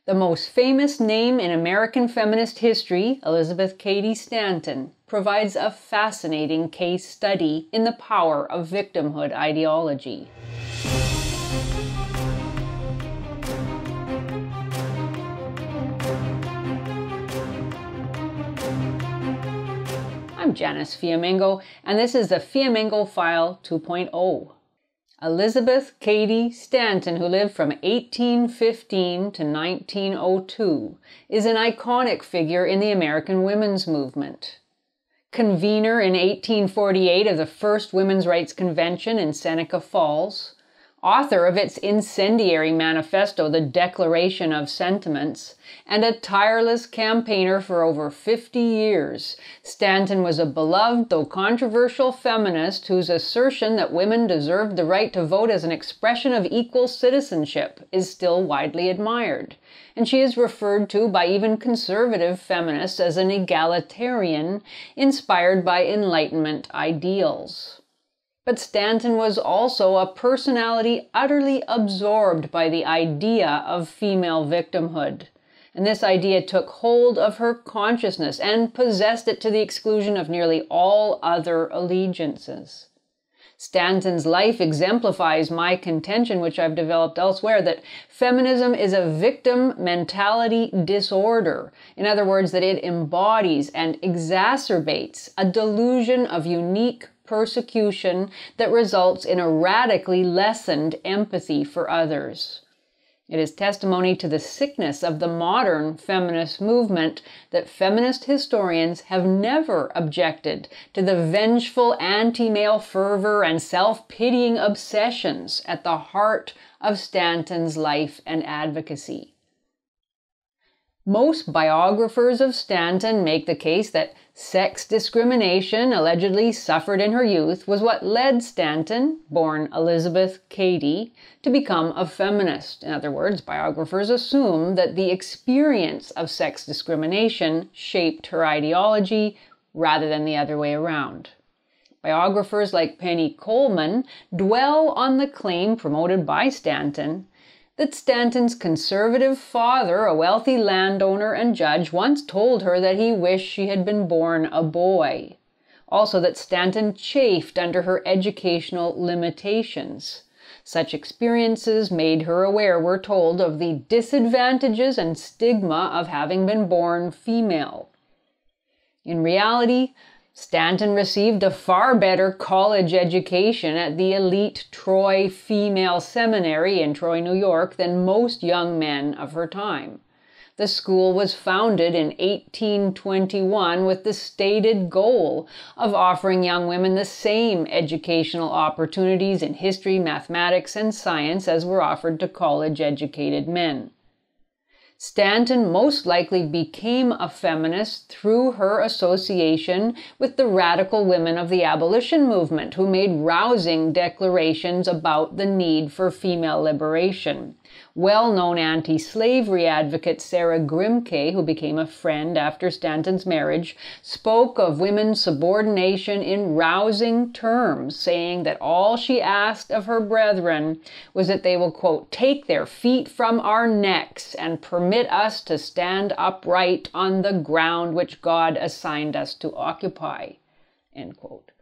The most famous name in American feminist history, Elizabeth Cady Stanton, provides a fascinating case study in the power of victimhood ideology. I'm Janice Fiamengo, and this is the Fiamengo File 2.0. Elizabeth Cady Stanton, who lived from 1815 to 1902, is an iconic figure in the American women's movement. Convener in 1848 of the first Women's Rights Convention in Seneca Falls, author of its incendiary manifesto, The Declaration of Sentiments, and a tireless campaigner for over 50 years, Stanton was a beloved, though controversial, feminist whose assertion that women deserved the right to vote as an expression of equal citizenship is still widely admired, and she is referred to by even conservative feminists as an egalitarian inspired by Enlightenment ideals. But Stanton was also a personality utterly absorbed by the idea of female victimhood, and this idea took hold of her consciousness and possessed it to the exclusion of nearly all other allegiances. Stanton's life exemplifies my contention, which I've developed elsewhere, that feminism is a victim mentality disorder. In other words, that it embodies and exacerbates a delusion of unique persecution that results in a radically lessened empathy for others. It is testimony to the sickness of the modern feminist movement that feminist historians have never objected to the vengeful anti-male fervor and self-pitying obsessions at the heart of Stanton's life and advocacy. Most biographers of Stanton make the case that sex discrimination allegedly suffered in her youth was what led Stanton, born Elizabeth Cady, to become a feminist. In other words, biographers assume that the experience of sex discrimination shaped her ideology rather than the other way around. Biographers like Penny Coleman dwell on the claim promoted by Stanton that Stanton's conservative father, a wealthy landowner and judge, once told her that he wished she had been born a boy. Also that Stanton chafed under her educational limitations. Such experiences made her aware, we're told, of the disadvantages and stigma of having been born female. In reality, Stanton received a far better college education at the elite Troy Female Seminary in Troy, New York, than most young men of her time. The school was founded in 1821 with the stated goal of offering young women the same educational opportunities in history, mathematics, and science as were offered to college-educated men. Stanton most likely became a feminist through her association with the radical women of the abolition movement, who made rousing declarations about the need for female liberation. Well-known anti-slavery advocate Sarah Grimke, who became a friend after Stanton's marriage, spoke of women's subordination in rousing terms, saying that all she asked of her brethren was that they will, quote, take their feet from our necks and permit us to stand upright on the ground which God assigned us to occupy, end quote.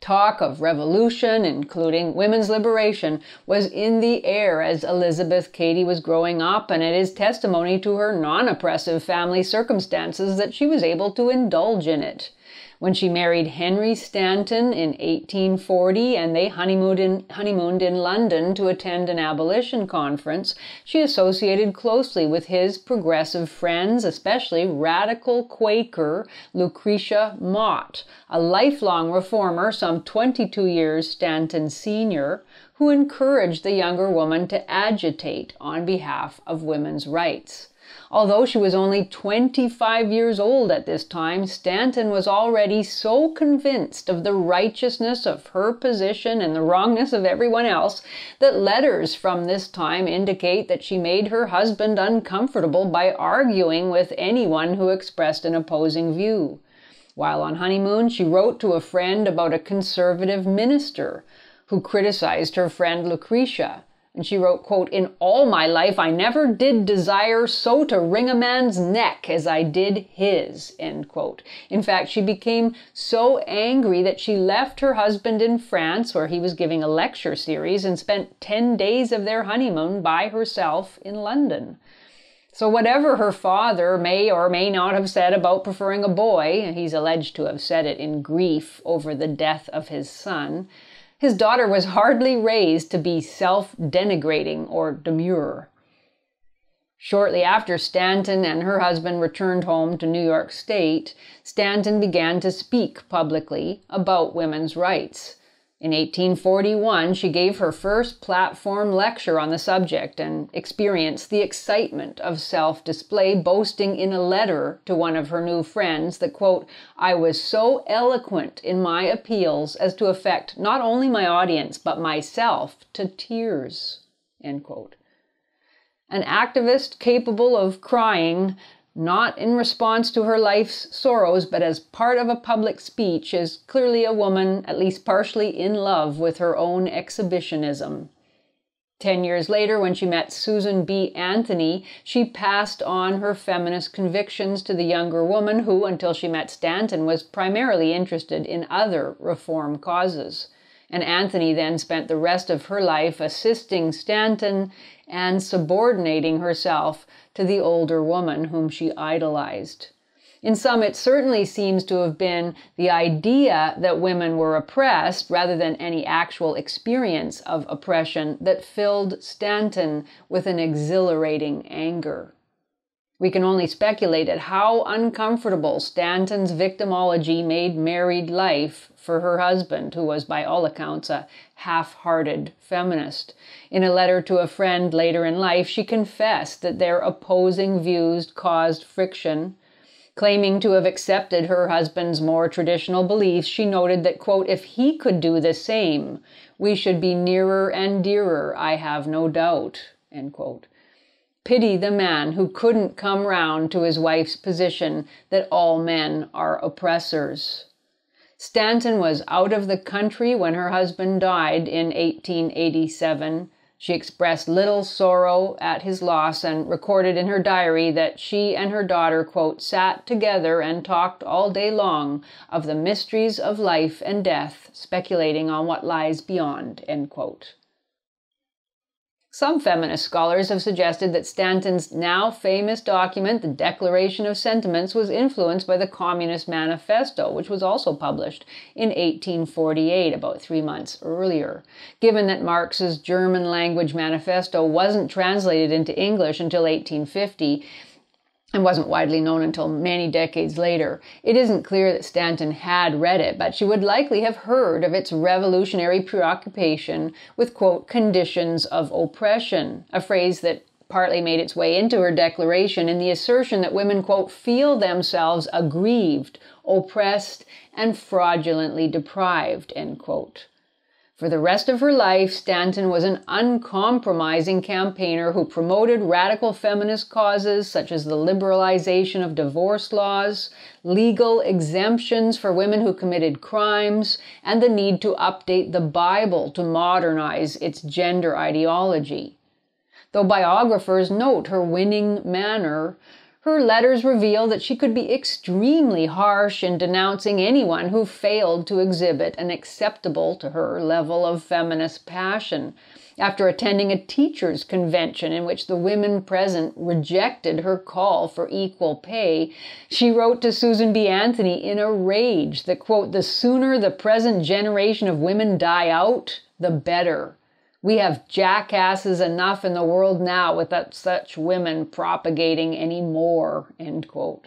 Talk of revolution, including women's liberation, was in the air as Elizabeth Cady was growing up, and it is testimony to her non-oppressive family circumstances that she was able to indulge in it. When she married Henry Stanton in 1840 and they honeymooned in London to attend an abolition conference, she associated closely with his progressive friends, especially radical Quaker Lucretia Mott, a lifelong reformer some 22 years Stanton's senior, who encouraged the younger woman to agitate on behalf of women's rights. Although she was only 25 years old at this time, Stanton was already so convinced of the righteousness of her position and the wrongness of everyone else that letters from this time indicate that she made her husband uncomfortable by arguing with anyone who expressed an opposing view. While on honeymoon, she wrote to a friend about a conservative minister who criticized her friend Lucretia. And she wrote, quote, "In all my life, I never did desire so to wring a man's neck as I did his," end quote. In fact, she became so angry that she left her husband in France, where he was giving a lecture series, and spent 10 days of their honeymoon by herself in London. So whatever her father may or may not have said about preferring a boy, he's alleged to have said it in grief over the death of his son, his daughter was hardly raised to be self-denigrating or demure. Shortly after Stanton and her husband returned home to New York State, Stanton began to speak publicly about women's rights. In 1841, she gave her first platform lecture on the subject and experienced the excitement of self-display, boasting in a letter to one of her new friends that, quote, "I was so eloquent in my appeals as to affect not only my audience, but myself to tears," end quote. An activist capable of crying, not in response to her life's sorrows, but as part of a public speech, is clearly a woman at least partially in love with her own exhibitionism. 10 years later, when she met Susan B. Anthony, she passed on her feminist convictions to the younger woman who, until she met Stanton, was primarily interested in other reform causes. And Anthony then spent the rest of her life assisting Stanton and subordinating herself to the older woman whom she idolized. In sum, it certainly seems to have been the idea that women were oppressed, rather than any actual experience of oppression, that filled Stanton with an exhilarating anger. We can only speculate at how uncomfortable Stanton's victimology made married life for her husband, who was, by all accounts, a half-hearted feminist. In a letter to a friend later in life, she confessed that their opposing views caused friction. Claiming to have accepted her husband's more traditional beliefs, she noted that, quote, "If he could do the same, we should be nearer and dearer, I have no doubt," end quote. Pity the man who couldn't come round to his wife's position that all men are oppressors. Stanton was out of the country when her husband died in 1887. She expressed little sorrow at his loss and recorded in her diary that she and her daughter, quote, "sat together and talked all day long of the mysteries of life and death, speculating on what lies beyond," end quote. Some feminist scholars have suggested that Stanton's now famous document, the Declaration of Sentiments, was influenced by the Communist Manifesto, which was also published in 1848, about 3 months earlier. Given that Marx's German language manifesto wasn't translated into English until 1850, and wasn't widely known until many decades later, it isn't clear that Stanton had read it, but she would likely have heard of its revolutionary preoccupation with, quote, "conditions of oppression," a phrase that partly made its way into her declaration in the assertion that women, quote, "feel themselves aggrieved, oppressed, and fraudulently deprived," end quote. For the rest of her life, Stanton was an uncompromising campaigner who promoted radical feminist causes such as the liberalization of divorce laws, legal exemptions for women who committed crimes, and the need to update the Bible to modernize its gender ideology. Though biographers note her winning manner, her letters reveal that she could be extremely harsh in denouncing anyone who failed to exhibit an acceptable to her level of feminist passion. After attending a teachers' convention in which the women present rejected her call for equal pay, she wrote to Susan B. Anthony in a rage that, quote, "the sooner the present generation of women die out, the better. We have jackasses enough in the world now without such women propagating any more," end quote.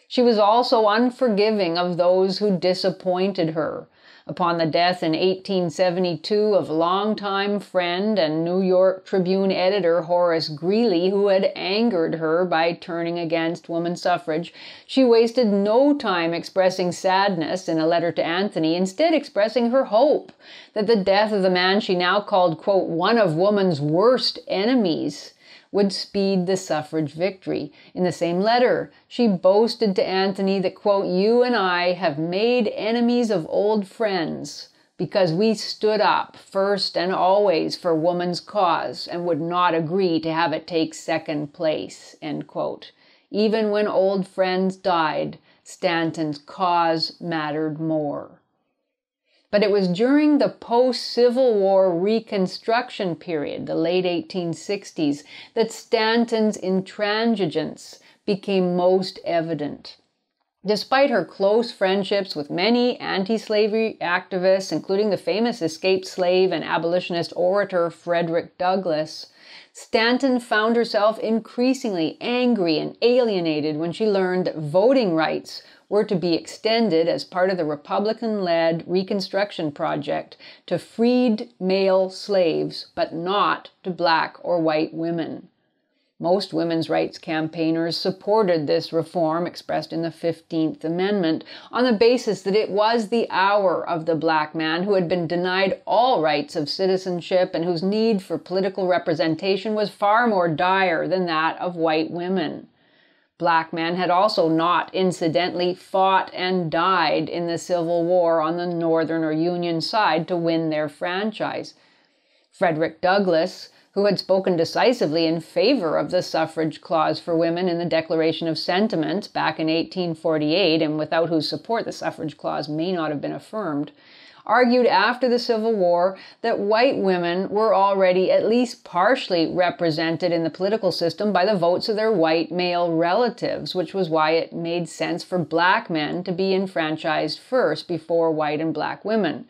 She was also unforgiving of those who disappointed her. Upon the death in 1872 of longtime friend and New York Tribune editor Horace Greeley, who had angered her by turning against woman suffrage, she wasted no time expressing sadness in a letter to Anthony, instead expressing her hope that the death of the man she now called, quote, "one of woman's worst enemies," would speed the suffrage victory. In the same letter, she boasted to Anthony that, quote, "you and I have made enemies of old friends because we stood up first and always for woman's cause and would not agree to have it take second place," end quote. Even when old friends died, Stanton's cause mattered more. But it was during the post-Civil War Reconstruction period, the late 1860s, that Stanton's intransigence became most evident. Despite her close friendships with many anti-slavery activists, including the famous escaped slave and abolitionist orator Frederick Douglass, Stanton found herself increasingly angry and alienated when she learned that voting rights were to be extended as part of the Republican-led Reconstruction Project to freed male slaves, but not to black or white women. Most women's rights campaigners supported this reform expressed in the 15th Amendment on the basis that it was the hour of the black man who had been denied all rights of citizenship and whose need for political representation was far more dire than that of white women. Black men had also not incidentally fought and died in the Civil War on the Northern or Union side to win their franchise. Frederick Douglass, who had spoken decisively in favor of the suffrage clause for women in the Declaration of Sentiments back in 1848, and without whose support the suffrage clause may not have been affirmed, argued after the Civil War that white women were already at least partially represented in the political system by the votes of their white male relatives, which was why it made sense for black men to be enfranchised first before white and black women.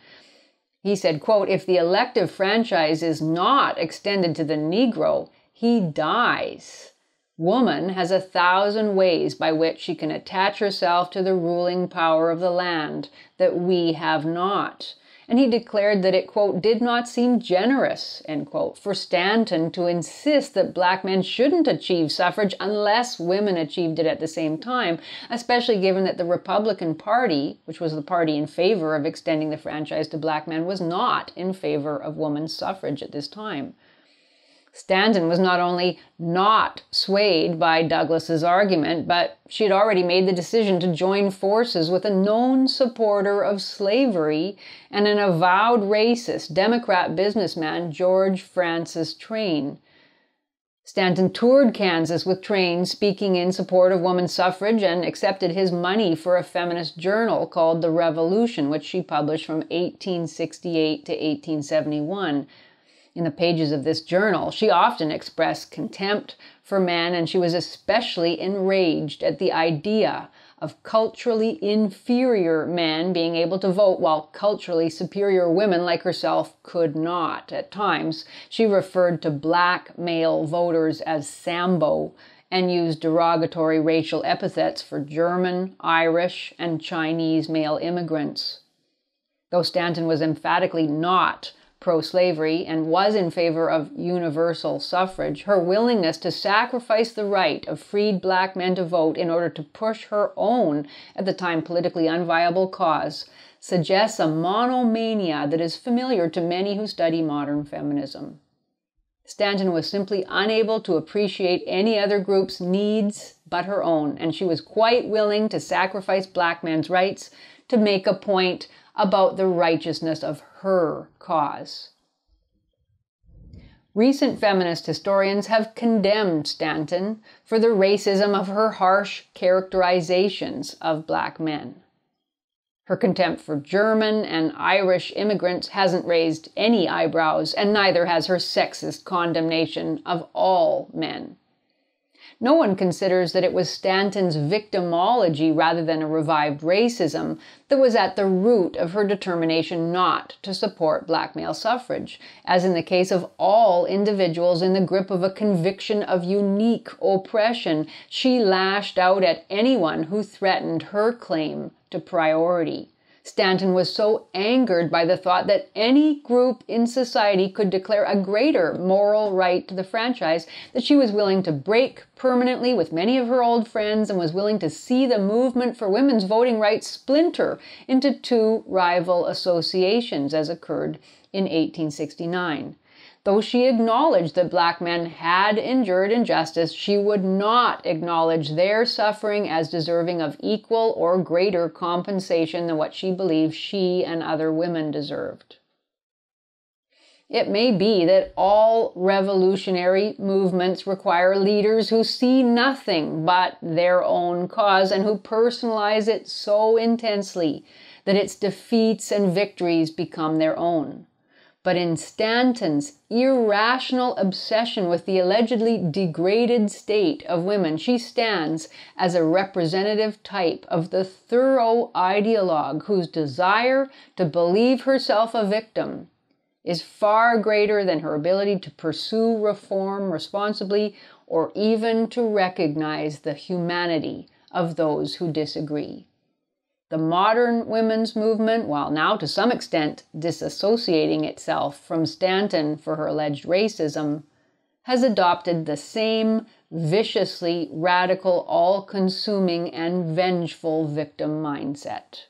He said, quote, "If the elective franchise is not extended to the Negro, he dies. Woman has 1,000 ways by which she can attach herself to the ruling power of the land that we have not." And he declared that it, quote, "did not seem generous," end quote, for Stanton to insist that black men shouldn't achieve suffrage unless women achieved it at the same time, especially given that the Republican Party, which was the party in favor of extending the franchise to black men, was not in favor of women's suffrage at this time. Stanton was not only not swayed by Douglass's argument, but she had already made the decision to join forces with a known supporter of slavery and an avowed racist Democrat businessman, George Francis Train. Stanton toured Kansas with Train speaking in support of women's suffrage and accepted his money for a feminist journal called The Revolution, which she published from 1868 to 1871. In the pages of this journal, she often expressed contempt for men, and she was especially enraged at the idea of culturally inferior men being able to vote while culturally superior women like herself could not. At times, she referred to black male voters as Sambo and used derogatory racial epithets for German, Irish, and Chinese male immigrants. Though Stanton was emphatically not pro-slavery and was in favor of universal suffrage, her willingness to sacrifice the right of freed black men to vote in order to push her own, at the time politically unviable cause, suggests a monomania that is familiar to many who study modern feminism. Stanton was simply unable to appreciate any other group's needs but her own, and she was quite willing to sacrifice black men's rights to make a point about the righteousness of her cause. Recent feminist historians have condemned Stanton for the racism of her harsh characterizations of black men. Her contempt for German and Irish immigrants hasn't raised any eyebrows, and neither has her sexist condemnation of all men. No one considers that it was Stanton's victimology rather than a revived racism that was at the root of her determination not to support black male suffrage, as in the case of all individuals in the grip of a conviction of unique oppression. She lashed out at anyone who threatened her claim to priority. Stanton was so angered by the thought that any group in society could declare a greater moral right to the franchise that she was willing to break permanently with many of her old friends and was willing to see the movement for women's voting rights splinter into two rival associations, as occurred in 1869. Though she acknowledged that Black men had endured injustice, she would not acknowledge their suffering as deserving of equal or greater compensation than what she believed she and other women deserved. It may be that all revolutionary movements require leaders who see nothing but their own cause and who personalize it so intensely that its defeats and victories become their own. But in Stanton's irrational obsession with the allegedly degraded state of women, she stands as a representative type of the thorough ideologue whose desire to believe herself a victim is far greater than her ability to pursue reform responsibly or even to recognize the humanity of those who disagree. The modern women's movement, while now to some extent disassociating itself from Stanton for her alleged racism, has adopted the same viciously radical, all-consuming, and vengeful victim mindset.